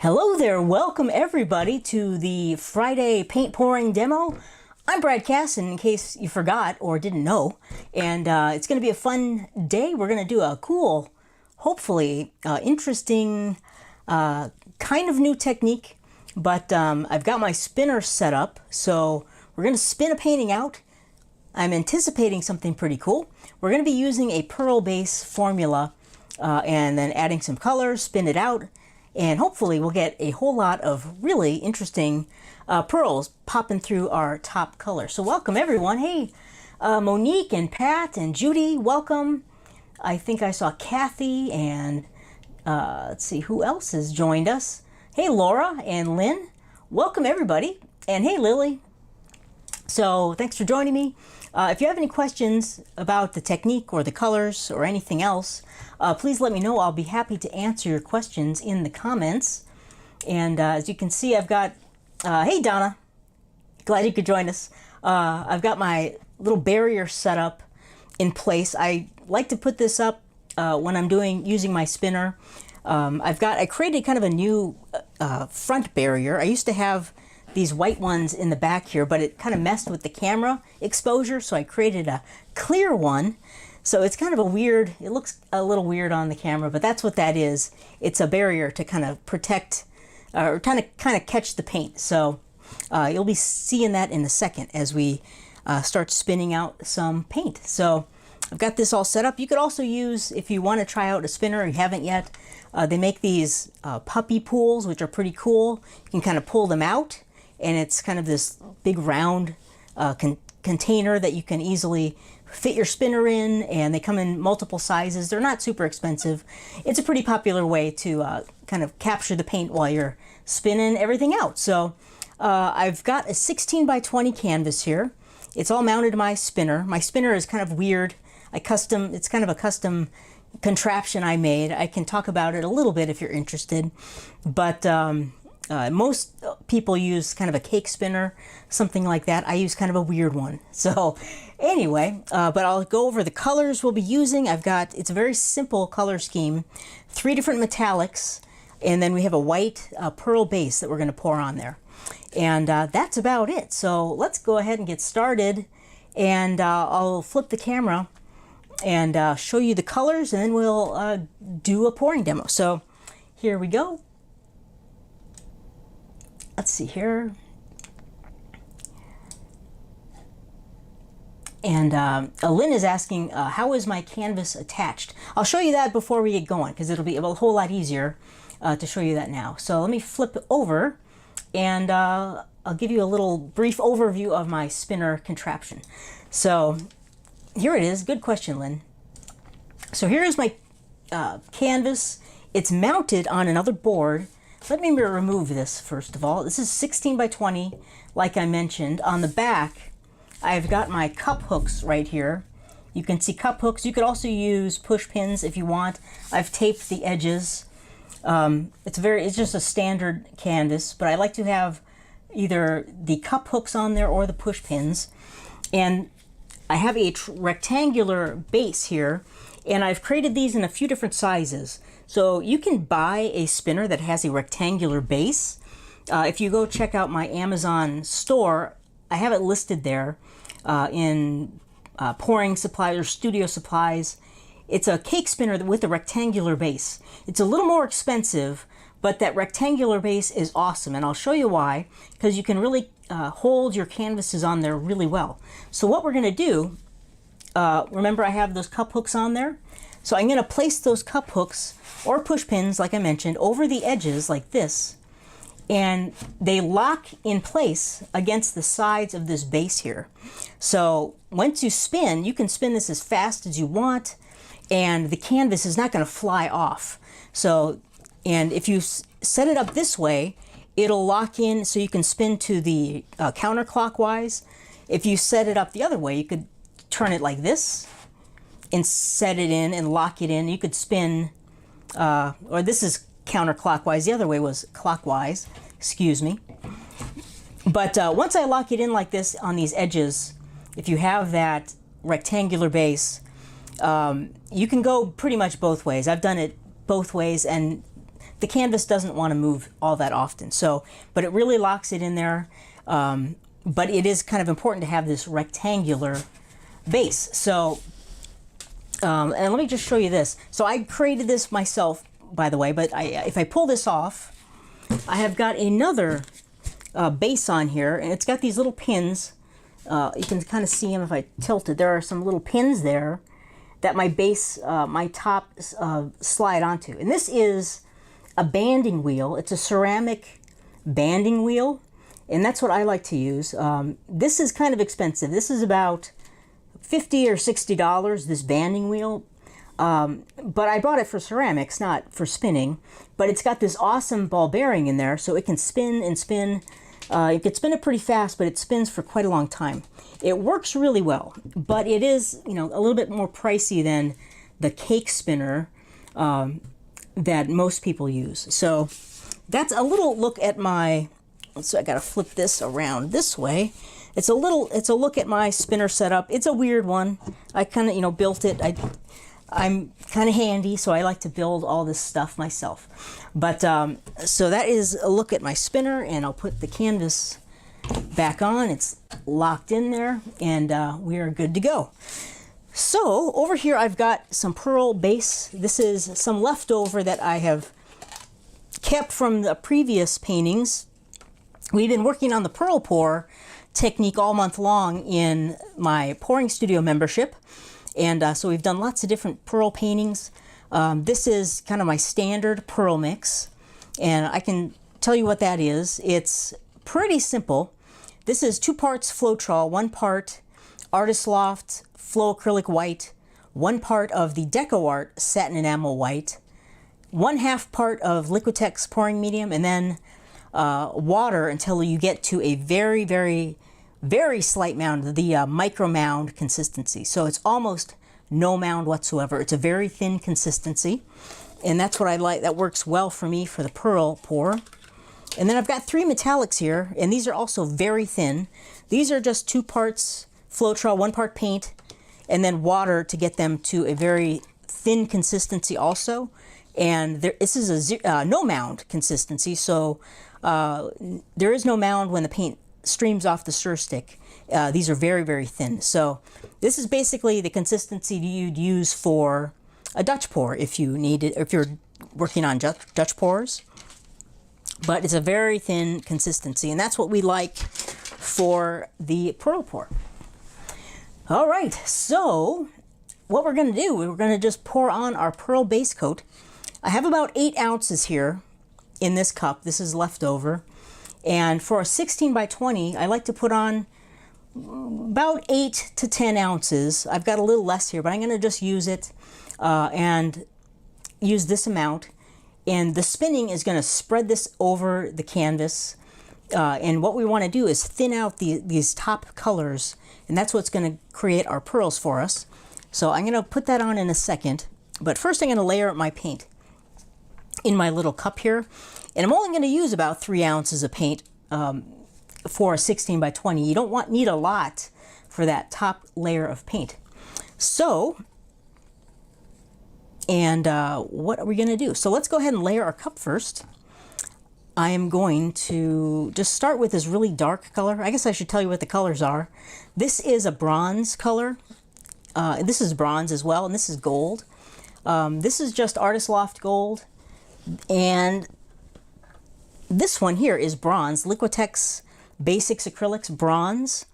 Hello there, welcome everybody to the Friday paint pouring demo. I'm Brad Cass, in case you forgot or didn't know, and it's going to be a fun day. We're going to do a cool, hopefully interesting, kind of new technique, but I've got my spinner set up, so we're going to spin a painting out. I'm anticipating something pretty cool. We're going to be using a pearl base formula and then adding some colors, spin it out, and hopefully we'll get a whole lot of really interesting pearls popping through our top color. So welcome everyone. Hey, Monique and Pat and Judy, welcome. I think I saw Kathy and let's see who else has joined us. Hey, Laura and Lynn, welcome everybody. And hey, Lily. So thanks for joining me. If you have any questions about the technique or the colors or anything else, please let me know. I'll be happy to answer your questions in the comments. And as you can see, I've got, hey Donna, glad you could join us. I've got my little barrier set up in place. I like to put this up when I'm using my spinner. I created kind of a new front barrier. I used to have these white ones in the back here, but it kind of messed with the camera exposure, so I created a clear one. So it's kind of a weird, it looks a little weird on the camera, but that's what that is. It's a barrier to kind of protect or kind of catch the paint. So you'll be seeing that in a second as we start spinning out some paint. So I've got this all set up. You could also use, if you want to try out a spinner and you haven't yet, they make these puppy pools, which are pretty cool. You can kind of pull them out, and it's kind of this big round container that you can easily fit your spinner in, and they come in multiple sizes. They're not super expensive. It's a pretty popular way to kind of capture the paint while you're spinning everything out. So I've got a 16 by 20 canvas here. It's all mounted to my spinner. My spinner is kind of weird. It's kind of a custom contraption I made. I can talk about it a little bit if you're interested, but most people use kind of a cake spinner, something like that. I use kind of a weird one. So anyway, but I'll go over the colors we'll be using. It's a very simple color scheme, 3 different metallics, and then we have a white pearl base that we're going to pour on there. And that's about it. So let's go ahead and get started, and I'll flip the camera and show you the colors, and then we'll do a pouring demo. So here we go. Let's see here. And Lynn is asking, how is my canvas attached? I'll show you that before we get going, because it'll be a whole lot easier to show you that now. So let me flip over, and I'll give you a little brief overview of my spinner contraption. So here it is. Good question, Lynn. So here is my canvas. It's mounted on another board. Let me remove this first of all. This is 16 by 20, like I mentioned. On the back, I've got my cup hooks right here. You can see cup hooks. You could also use push pins if you want. I've taped the edges. It's just a standard canvas, but I like to have either the cup hooks on there or the push pins. And I have a rectangular base here, and I've created these in a few different sizes. So you can buy a spinner that has a rectangular base. If you go check out my Amazon store, I have it listed there in pouring supplies or studio supplies. It's a cake spinner with a rectangular base. It's a little more expensive, but that rectangular base is awesome, and I'll show you why, because you can really hold your canvases on there really well. So what we're going to do, remember I have those cup hooks on there? So I'm going to place those cup hooks or push pins, like I mentioned, over the edges like this, and they lock in place against the sides of this base here. So once you spin, you can spin this as fast as you want, and the canvas is not going to fly off. So, and if you set it up this way, it'll lock in so you can spin to the counterclockwise. If you set it up the other way, you could turn it like this and set it in and lock it in. You could spin, or this is counterclockwise. The other way was clockwise, excuse me. But once I lock it in like this on these edges, if you have that rectangular base, you can go pretty much both ways. I've done it both ways, and the canvas doesn't want to move all that often. So, but it really locks it in there. But it is kind of important to have this rectangular base. So, and let me just show you this. So I created this myself, by the way, but if I pull this off, I have got another base on here, and it's got these little pins. You can kind of see them if I tilt it. There are some little pins there that my base, my top slide onto. And this is a banding wheel. It's a ceramic banding wheel, and that's what I like to use. This is kind of expensive. This is about $50 or $60, this banding wheel. But I bought it for ceramics, not for spinning. But it's got this awesome ball bearing in there, so it can spin and spin. You can spin it pretty fast, but it spins for quite a long time. It works really well, but it is, you know, a little bit more pricey than the cake spinner that most people use. So that's a little look at my, so I gotta flip this around this way. It's a look at my spinner setup. It's a weird one. I kind of, you know, built it. I'm kind of handy, so I like to build all this stuff myself. But so that is a look at my spinner, and I'll put the canvas back on. It's locked in there, and we are good to go. So over here I've got some pearl base. This is some leftover that I have kept from the previous paintings. We've been working on the pearl pour technique all month long in my pouring studio membership. And so we've done lots of different pearl paintings. This is kind of my standard pearl mix. And I can tell you what that is. It's pretty simple. This is 2 parts Floetrol, 1 part Artist Loft Flow Acrylic White, 1 part of the Deco Art Satin Enamel White, 1/2 part of Liquitex pouring medium, and then water until you get to a very, very, very slight mound, the micro mound consistency. So it's almost no mound whatsoever. It's a very thin consistency, and that's what I like. That works well for me for the pearl pour. And then I've got 3 metallics here, and these are also very thin. These are just 2 parts Floetrol, 1 part paint, and then water to get them to a very thin consistency also. And this is a no mound consistency, so there is no mound when the paint streams off the stir stick. These are very, very thin. So this is basically the consistency you'd use for a Dutch pour if you need it, if you're working on Dutch pours. But it's a very thin consistency, and that's what we like for the pearl pour. All right, so what we're going to do, we're going to just pour on our pearl base coat. I have about 8 ounces here in this cup. This is leftover. And for a 16 by 20, I like to put on about 8 to 10 ounces. I've got a little less here, but I'm going to just use it and use this amount. And the spinning is going to spread this over the canvas. And what we want to do is thin out these top colors, and that's what's going to create our pearls for us. So I'm going to put that on in a second. But first I'm going to layer my paint in my little cup here. And I'm only going to use about 3 ounces of paint for a 16 by 20. You don't need a lot for that top layer of paint. So, and what are we going to do? So let's go ahead and layer our cup first. I am going to just start with this really dark color. I guess I should tell you what the colors are. This is a bronze color. This is bronze as well, and this is gold. This is just Artist Loft Gold. And this one here is bronze, Liquitex Basics Acrylics Bronze.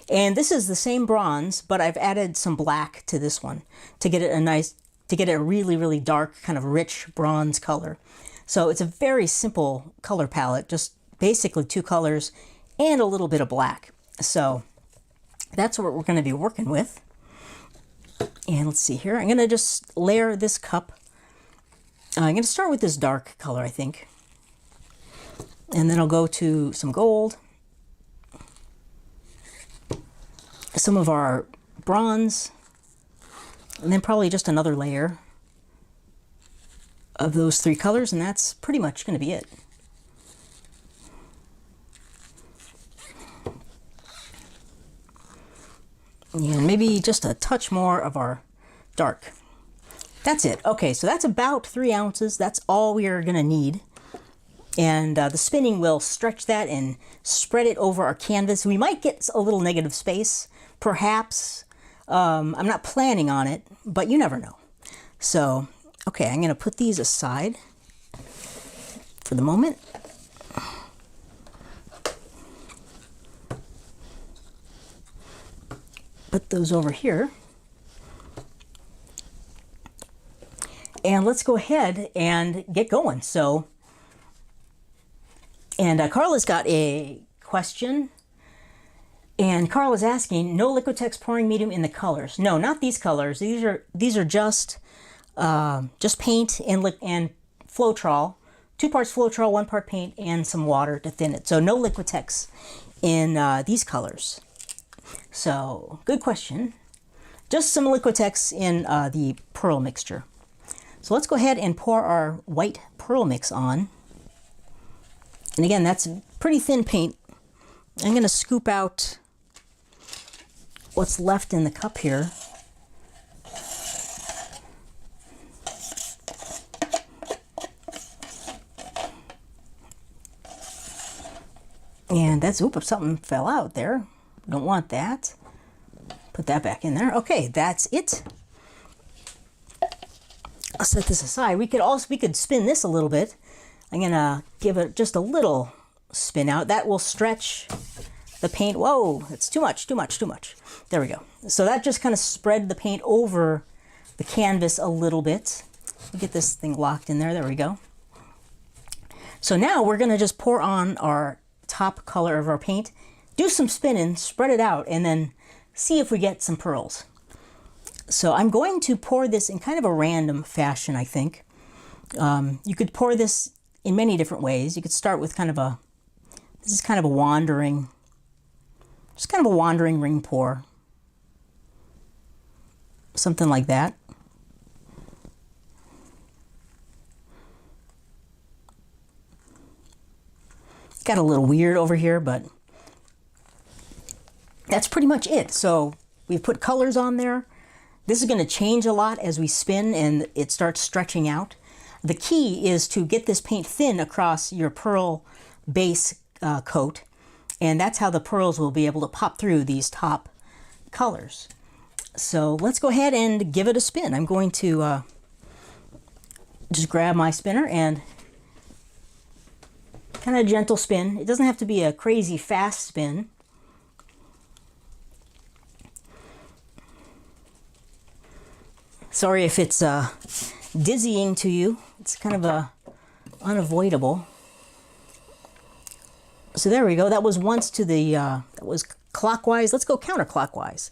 And this is the same bronze, but I've added some black to this one to get it a really, really dark, kind of rich bronze color. So it's a very simple color palette, just basically 2 colors and a little bit of black. So that's what we're going to be working with. And let's see here. I'm going to just layer this cup. I'm going to start with this dark color, I think. And then I'll go to some gold, some of our bronze, and then probably just another layer of those 3 colors, and that's pretty much going to be it. And maybe just a touch more of our dark. That's it. Okay, so that's about 3 ounces. That's all we are going to need. And the spinning will stretch that and spread it over our canvas. We might get a little negative space, perhaps. I'm not planning on it, but you never know. So, okay, I'm going to put these aside for the moment. Put those over here. And let's go ahead and get going. So, and Carla's got a question. And Carla's asking, no Liquitex pouring medium in the colors. No, not these colors. These are just paint and Floetrol. 2 parts Floetrol, 1 part paint, and some water to thin it. So no Liquitex in these colors. So, good question. Just some Liquitex in the pearl mixture. So let's go ahead and pour our white pearl mix on. And again, that's pretty thin paint. I'm going to scoop out what's left in the cup here. And that's, oops, something fell out there. Don't want that. Put that back in there. Okay, that's it. I'll set this aside. We could spin this a little bit. I'm gonna give it just a little spin out. That will stretch the paint. Whoa, it's too much. There we go. So that just kind of spread the paint over the canvas a little bit. Get this thing locked in there. There we go. So now we're gonna just pour on our top color of our paint, do some spinning, spread it out, and then see if we get some pearls. So I'm going to pour this in kind of a random fashion, I think. You could pour this in many different ways. You could start with this is kind of a wandering ring pour. Something like that. Got a little weird over here, but that's pretty much it. So we've put colors on there. This is going to change a lot as we spin and it starts stretching out. The key is to get this paint thin across your pearl base coat, and that's how the pearls will be able to pop through these top colors. So let's go ahead and give it a spin. I'm going to just grab my spinner and kind of gentle spin. It doesn't have to be a crazy fast spin. Sorry if it's dizzying to you. It's kind of unavoidable. So there we go. That was once to the, that was clockwise. Let's go counterclockwise.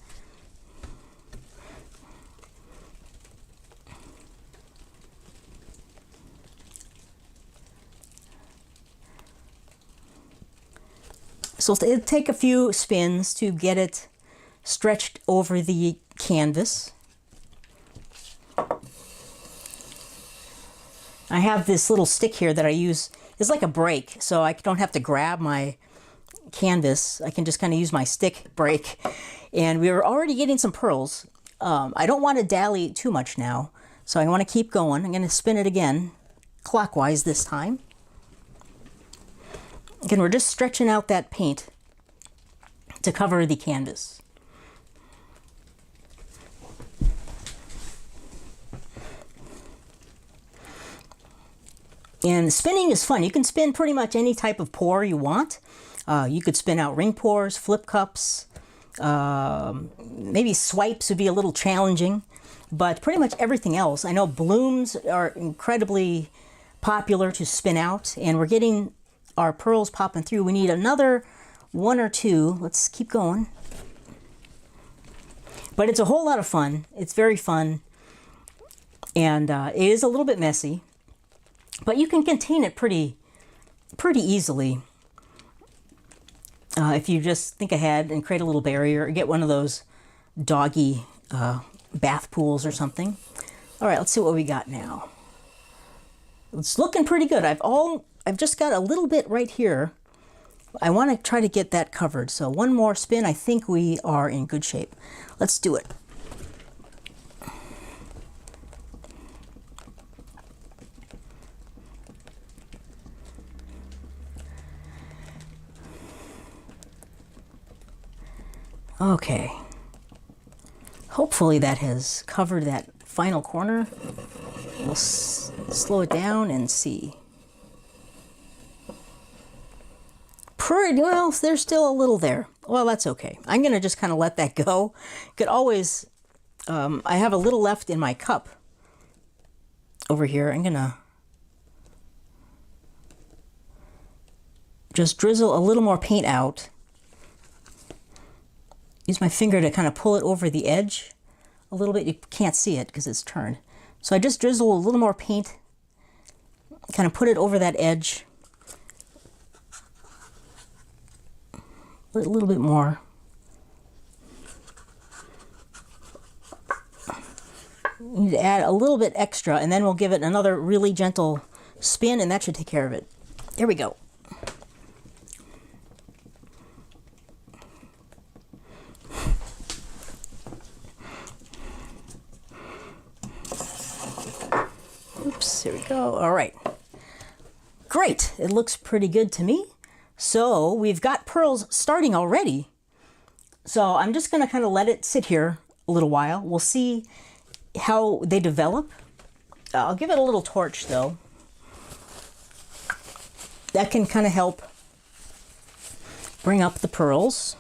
So it'll take a few spins to get it stretched over the canvas. I have this little stick here that I use. It's like a brake, so I don't have to grab my canvas. I can just kind of use my stick brake. And we were already getting some pearls. I don't want to dally too much now, so I want to keep going. I'm going to spin it again, clockwise this time. Again, we're just stretching out that paint to cover the canvas. And spinning is fun. You can spin pretty much any type of pour you want. You could spin out ring pours, flip cups, maybe swipes would be a little challenging, but pretty much everything else. I know blooms are incredibly popular to spin out, and we're getting our pearls popping through. We need another 1 or 2. Let's keep going. But it's a whole lot of fun. It's very fun, and it is a little bit messy. But you can contain it pretty easily if you just think ahead and create a little barrier or get one of those doggy bath pools or something. All right, let's see what we got now. It's looking pretty good. I've just got a little bit right here. I want to try to get that covered. So one more spin. I think we are in good shape. Let's do it. Okay. Hopefully that has covered that final corner. We'll slow it down and see. Pretty well, there's still a little there. Well, that's okay. I'm going to just kind of let that go. Could always, I have a little left in my cup over here. I'm going to just drizzle a little more paint out. Use my finger to kind of pull it over the edge a little bit. You can't see it because it's turned. So I just drizzle a little more paint, kind of put it over that edge. A little bit more. You need to add a little bit extra, and then we'll give it another really gentle spin, and that should take care of it. There we go. Oops, here we go. All right. Great. It looks pretty good to me. So we've got pearls starting already. So I'm just going to kind of let it sit here a little while. We'll see how they develop. I'll give it a little torch though. That can kind of help bring up the pearls.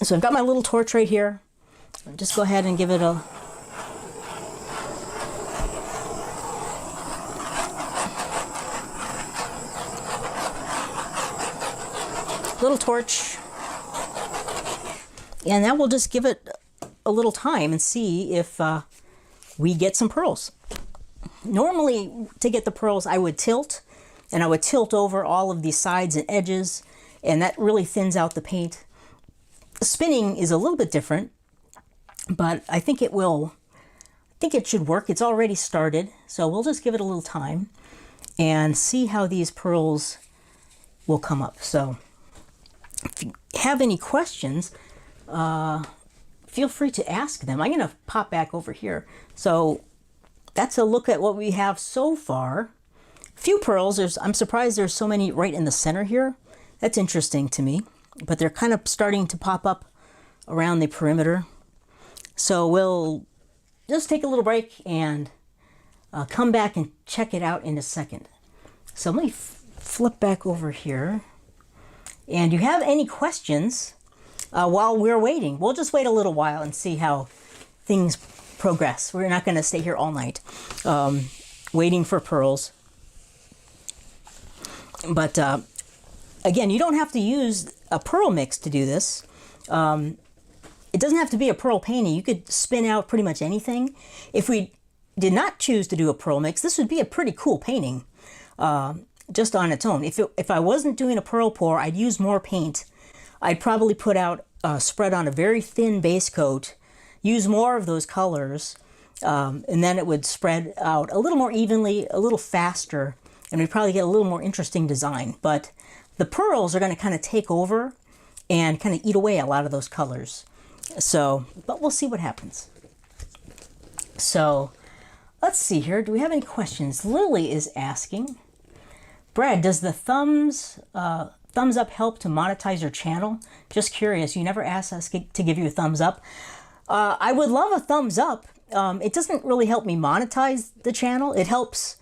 So I've got my little torch right here. I'll just go ahead and give it a little torch, and that will just give it a little time and see if we get some pearls. Normally, to get the pearls, I would tilt, and I would tilt over all of the sides and edges, and that really thins out the paint. Spinning is a little bit different, but I think it will. I think it should work. It's already started, so we'll just give it a little time and see how these pearls will come up. So if you have any questions, feel free to ask them. I'm going to pop back over here. So that's a look at what we have so far. Few pearls. I'm surprised there's so many right in the center here. That's interesting to me. But they're kind of starting to pop up around the perimeter. So we'll just take a little break and come back and check it out in a second. So let me flip back over here. And you have any questions while we're waiting? We'll just wait a little while and see how things progress. We're not going to stay here all night waiting for pearls. But again, you don't have to use a pearl mix to do this. It doesn't have to be a pearl painting. You could spin out pretty much anything. If we did not choose to do a pearl mix, this would be a pretty cool painting. Just on its own. If I wasn't doing a pearl pour, I'd use more paint. I'd probably put out, spread on a very thin base coat, use more of those colors, and then it would spread out a little more evenly, a little faster, and we'd probably get a little more interesting design. But the pearls are going to kind of take over and kind of eat away a lot of those colors. So, but we'll see what happens. So, let's see here. Do we have any questions? Lily is asking, Brad, does the thumbs up help to monetize your channel? Just curious. You never asked us to give you a thumbs up. I would love a thumbs up. It doesn't really help me monetize the channel. It helps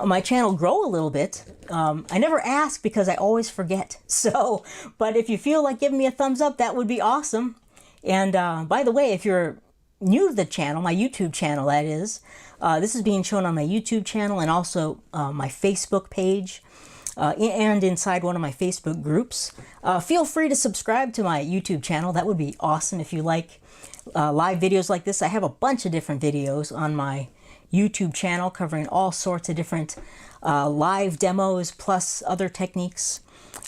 my channel grow a little bit. I never ask because I always forget. So, but if you feel like giving me a thumbs up, that would be awesome. And by the way, if you're new to the channel, my YouTube channel that is, this is being shown on my YouTube channel and also my Facebook page. And inside one of my Facebook groups. Feel free to subscribe to my YouTube channel. That would be awesome if you like live videos like this. I have a bunch of different videos on my YouTube channel covering all sorts of different live demos plus other techniques.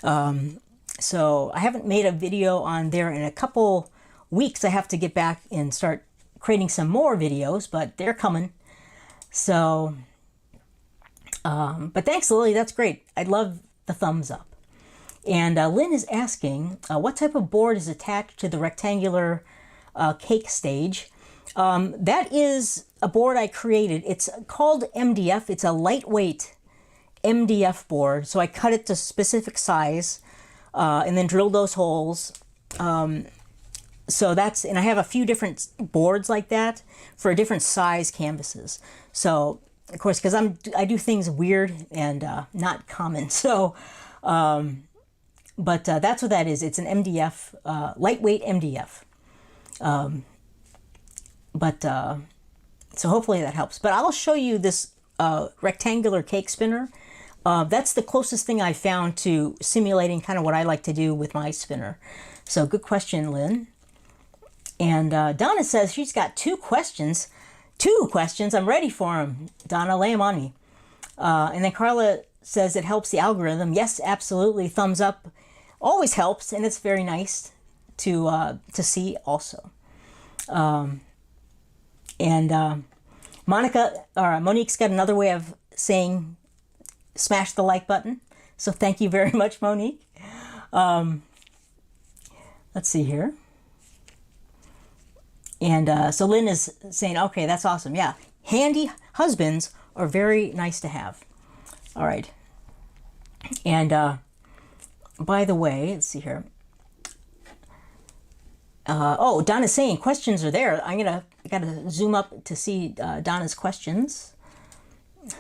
So I haven't made a video on there in a couple weeks. I have to get back and start creating some more videos, but they're coming. So... but thanks, Lily. That's great. I love the thumbs up. And Lynn is asking, what type of board is attached to the rectangular cake stage? That is a board I created. It's called MDF. It's a lightweight MDF board. So I cut it to specific size. and then drilled those holes. So that's, and I have a few different boards like that for different size canvases. So of course, because I do things weird and not common. So, but that's what that is. It's an MDF, lightweight MDF. So hopefully that helps. But I'll show you this rectangular cake spinner. That's the closest thing I found to simulating kind of what I like to do with my spinner. So good question, Lynn. And Donna says she's got two questions. I'm ready for them. Donna, lay them on me. And then Carla says it helps the algorithm. Yes, absolutely. Thumbs up always helps, and it's very nice to see also. Monique's got another way of saying smash the like button. So thank you very much, Monique. Let's see here. And so Lynn is saying, okay, that's awesome. Yeah, handy husbands are very nice to have. All right. And by the way, let's see here. Oh, Donna's saying questions are there. I gotta zoom up to see Donna's questions.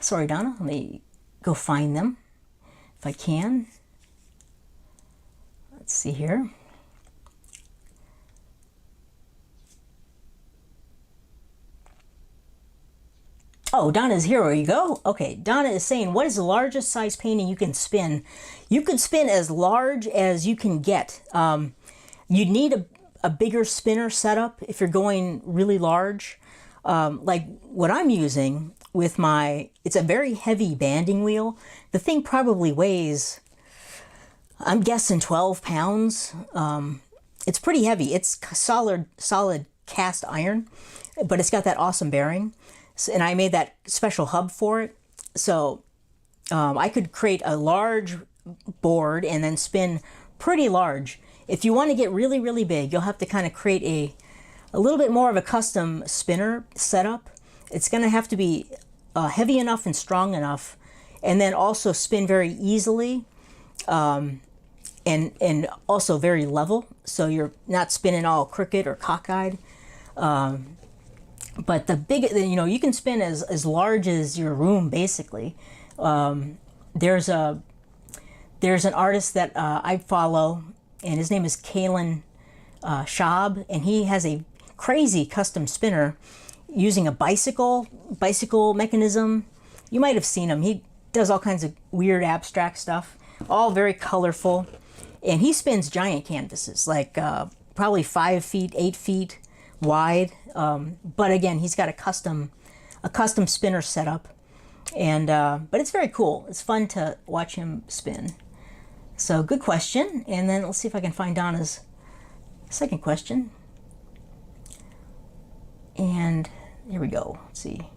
Sorry, Donna. Let me go find them if I can. Let's see here. Oh, Donna's here. Where you go? Okay, Donna is saying, what is the largest size painting you can spin? You can spin as large as you can get. You'd need a bigger spinner setup if you're going really large. Like what I'm using with it's a very heavy banding wheel. The thing probably weighs, I'm guessing 12 pounds. It's pretty heavy. It's solid cast iron, but it's got that awesome bearing. And I made that special hub for it. So I could create a large board and then spin pretty large. If you want to get really, really big, you'll have to kind of create a little bit more of a custom spinner setup. It's going to have to be heavy enough and strong enough, and then also spin very easily, and also very level, so you're not spinning all crooked or cockeyed. But you can spin as large as your room, basically. There's an artist that I follow, and his name is Kalen Schaub, and he has a crazy custom spinner using a bicycle mechanism. You might have seen him. He does all kinds of weird abstract stuff, all very colorful, and he spins giant canvases, like probably 5 feet, 8 feet wide. But again, he's got a custom spinner setup, and but it's very cool. It's fun to watch him spin. So good question. And then let's see if I can find Donna's second question. And here we go. Let's see.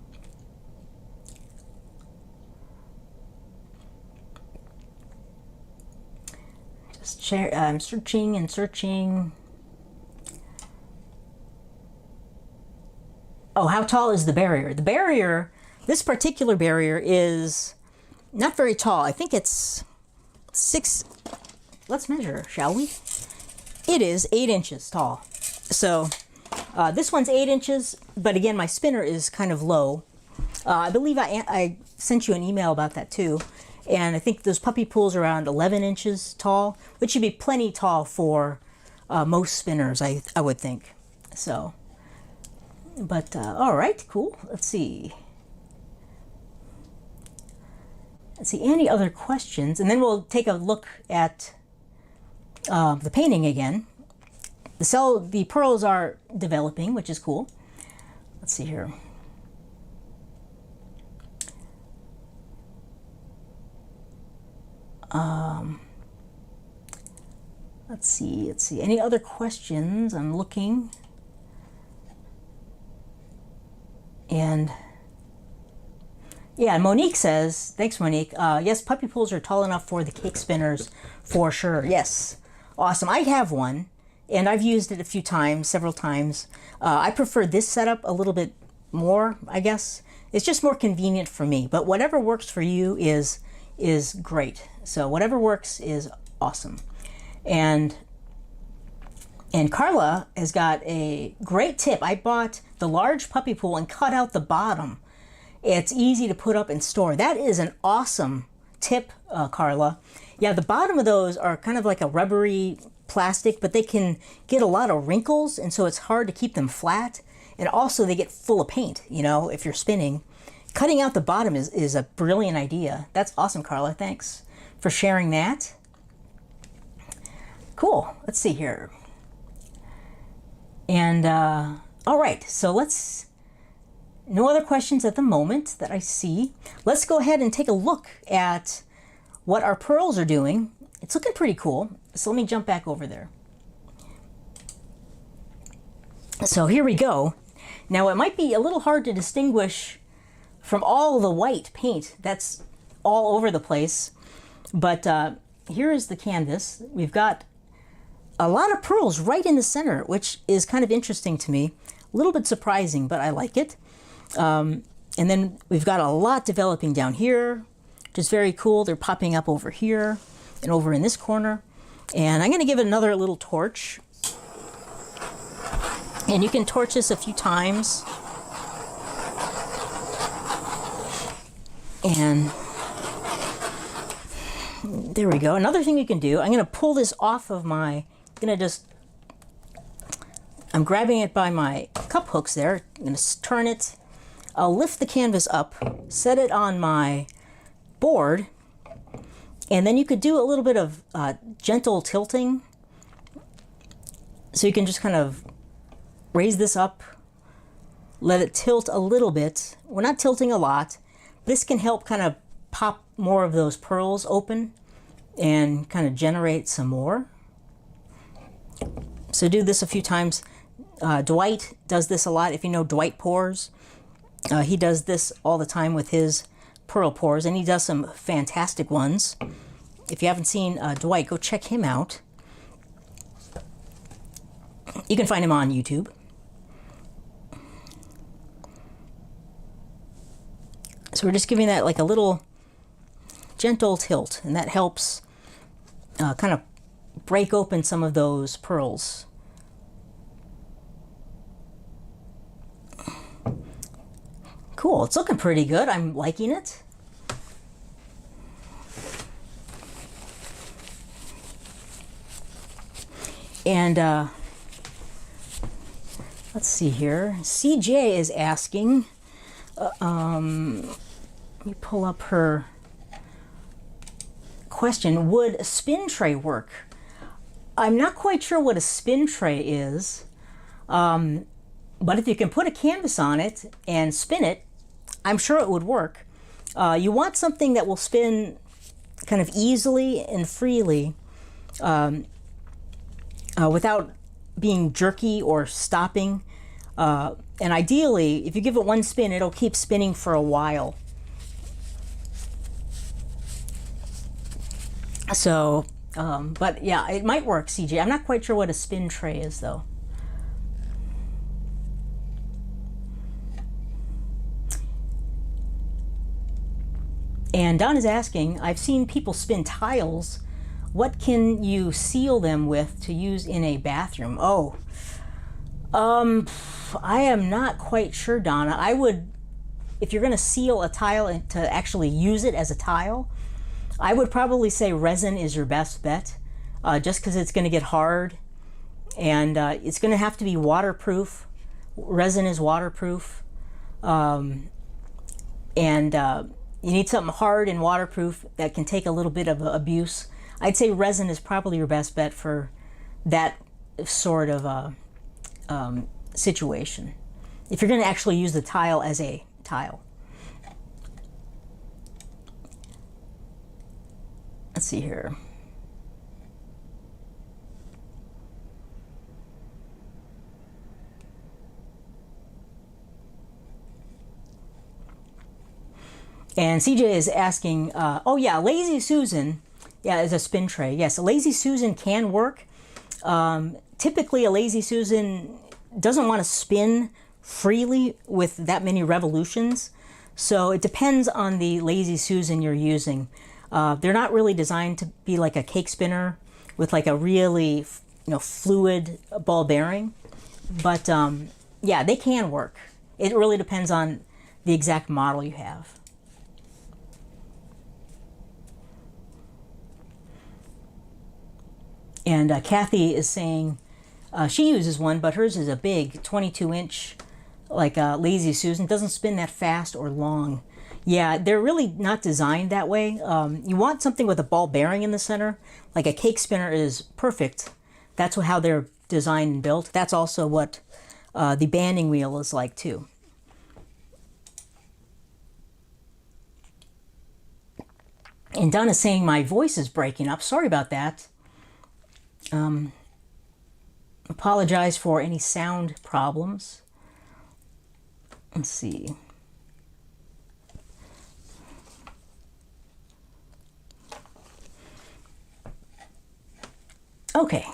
Just share. I'm searching and searching. Oh, how tall is the barrier? The barrier, this particular barrier is not very tall. I think it's 6, let's measure, shall we? It is 8 inches tall. So this one's 8 inches, but again, my spinner is kind of low. I believe I sent you an email about that too. And I think those puppy pools are around 11 inches tall, which should be plenty tall for most spinners, I would think. So, but all right, cool. Let's see, any other questions? And then we'll take a look at the painting again. The pearls are developing, which is cool. Let's see here. Let's see. Any other questions? I'm looking. And yeah, Monique says, thanks, Monique. Yes, puppy pools are tall enough for the cake spinners for sure. Yes. Awesome. I have one, and I've used it a few times, several times. I prefer this setup a little bit more, I guess. It's just more convenient for me, but whatever works for you is great. So whatever works is awesome. And Carla has got a great tip. I bought the large puppy pool and cut out the bottom. It's easy to put up and store. That is an awesome tip, Carla. Yeah, the bottom of those are kind of like a rubbery plastic, but they can get a lot of wrinkles, and so it's hard to keep them flat. And also they get full of paint, you know, if you're spinning. Cutting out the bottom is a brilliant idea. That's awesome, Carla. Thanks for sharing that. Cool. Let's see here. And all right, so no other questions at the moment that I see. Let's go ahead and take a look at what our pearls are doing. It's looking pretty cool. So let me jump back over there. So here we go. Now it might be a little hard to distinguish from all the white paint that's all over the place, but here is the canvas. We've got a lot of pearls right in the center, which is kind of interesting to me. A little bit surprising, but I like it. And then we've got a lot developing down here, which is very cool. They're popping up over here and over in this corner. And I'm going to give it another little torch. And you can torch this a few times. And there we go. Another thing you can do, I'm going to pull this off of I'm grabbing it by my cup hooks there. I'm going to turn it. I'll lift the canvas up, set it on my board, and then you could do a little bit of gentle tilting. So you can just kind of raise this up, let it tilt a little bit. We're not tilting a lot. This can help kind of pop more of those pearls open and kind of generate some more. So do this a few times. Dwight does this a lot. If you know Dwight Pours, he does this all the time with his pearl pours, and he does some fantastic ones. If you haven't seen Dwight, go check him out. You can find him on YouTube. So we're just giving that like a little gentle tilt, and that helps kind of break open some of those pearls. Cool, it's looking pretty good. I'm liking it. And let's see here. CJ is asking, let me pull up her question. Would a spin tray work? I'm not quite sure what a spin tray is, but if you can put a canvas on it and spin it, I'm sure it would work. You want something that will spin kind of easily and freely without being jerky or stopping. And ideally, if you give it one spin, it'll keep spinning for a while. So, but yeah, it might work, CJ. I'm not quite sure what a spin tray is, though. And Don is asking, I've seen people spin tiles. What can you seal them with to use in a bathroom? Oh, I am not quite sure, Donna. I would, if you're going to seal a tile and to actually use it as a tile, I would probably say resin is your best bet, just because it's going to get hard, and it's going to have to be waterproof. Resin is waterproof, and you need something hard and waterproof that can take a little bit of abuse. I'd say resin is probably your best bet for that sort of situation, if you're going to actually use the tile as a tile. Let's see here. And CJ is asking, oh yeah, Lazy Susan, yeah, is a spin tray. Yes, a Lazy Susan can work. Typically, a Lazy Susan doesn't want to spin freely with that many revolutions. So it depends on the Lazy Susan you're using. They're not really designed to be like a cake spinner with like a really, fluid ball bearing. But yeah, they can work. It really depends on the exact model you have. And Kathy is saying she uses one, but hers is a big 22-inch, like a Lazy Susan. Doesn't spin that fast or long. Yeah, they're really not designed that way. You want something with a ball bearing in the center. Like a cake spinner is perfect. That's how they're designed and built. That's also what the banding wheel is like too. And Donna's saying my voice is breaking up. Sorry about that. Apologize for any sound problems. Let's see. Okay.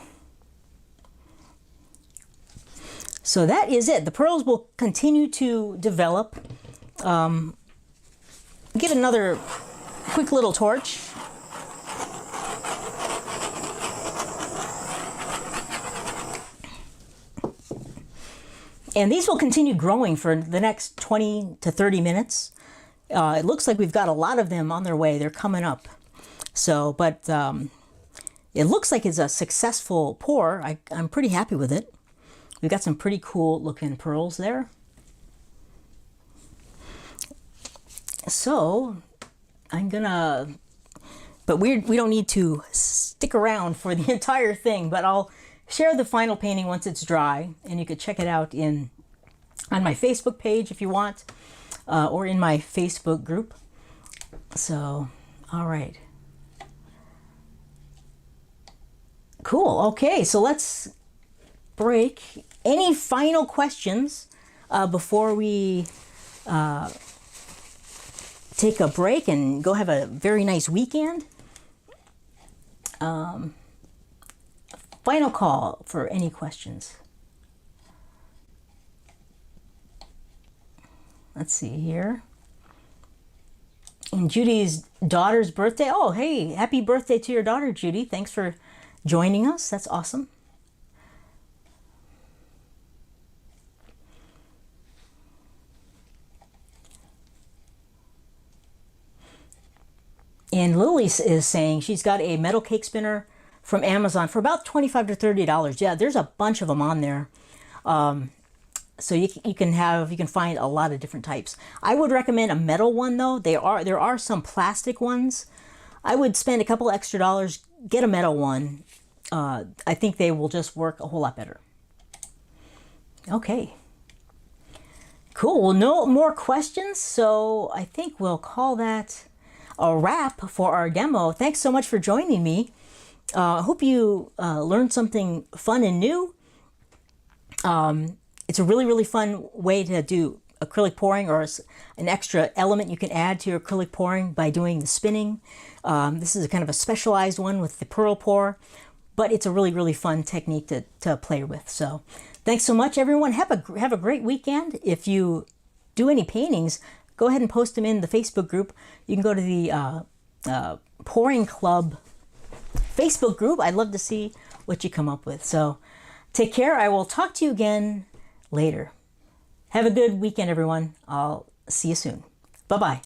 So that is it. The pearls will continue to develop. Get another quick little torch. And these will continue growing for the next 20 to 30 minutes. It looks like we've got a lot of them on their way. They're coming up. So, but it looks like it's a successful pour. I'm pretty happy with it. We've got some pretty cool looking pearls there. So I'm gonna, but we don't need to stick around for the entire thing, but I'll share the final painting once it's dry, and you could check it out on my Facebook page if you want, or in my Facebook group. So, all right. Cool. Okay, so let's break. Any final questions before we take a break and go have a very nice weekend? Final call for any questions. Let's see here. And Judy's daughter's birthday. Oh, hey, happy birthday to your daughter, Judy. Thanks for joining us. That's awesome. And Lily is saying she's got a metal cake spinner from Amazon for about $25 to $30. Yeah, there's a bunch of them on there. So you can find a lot of different types. I would recommend a metal one though. There are some plastic ones. I would spend a couple extra dollars, get a metal one. I think they will just work a whole lot better. Okay. Cool. Well, no more questions, so I think we'll call that a wrap for our demo. Thanks so much for joining me. I hope you learned something fun and new. It's a really, really fun way to do acrylic pouring, or an extra element you can add to your acrylic pouring by doing the spinning. This is a kind of a specialized one with the pearl pour, but it's a really, really fun technique to play with. So thanks so much, everyone. Have a great weekend. If you do any paintings, go ahead and post them in the Facebook group. You can go to the Pouring Club Facebook group. I'd love to see what you come up with. So take care. I will talk to you again later. Have a good weekend, everyone. I'll see you soon. Bye-bye.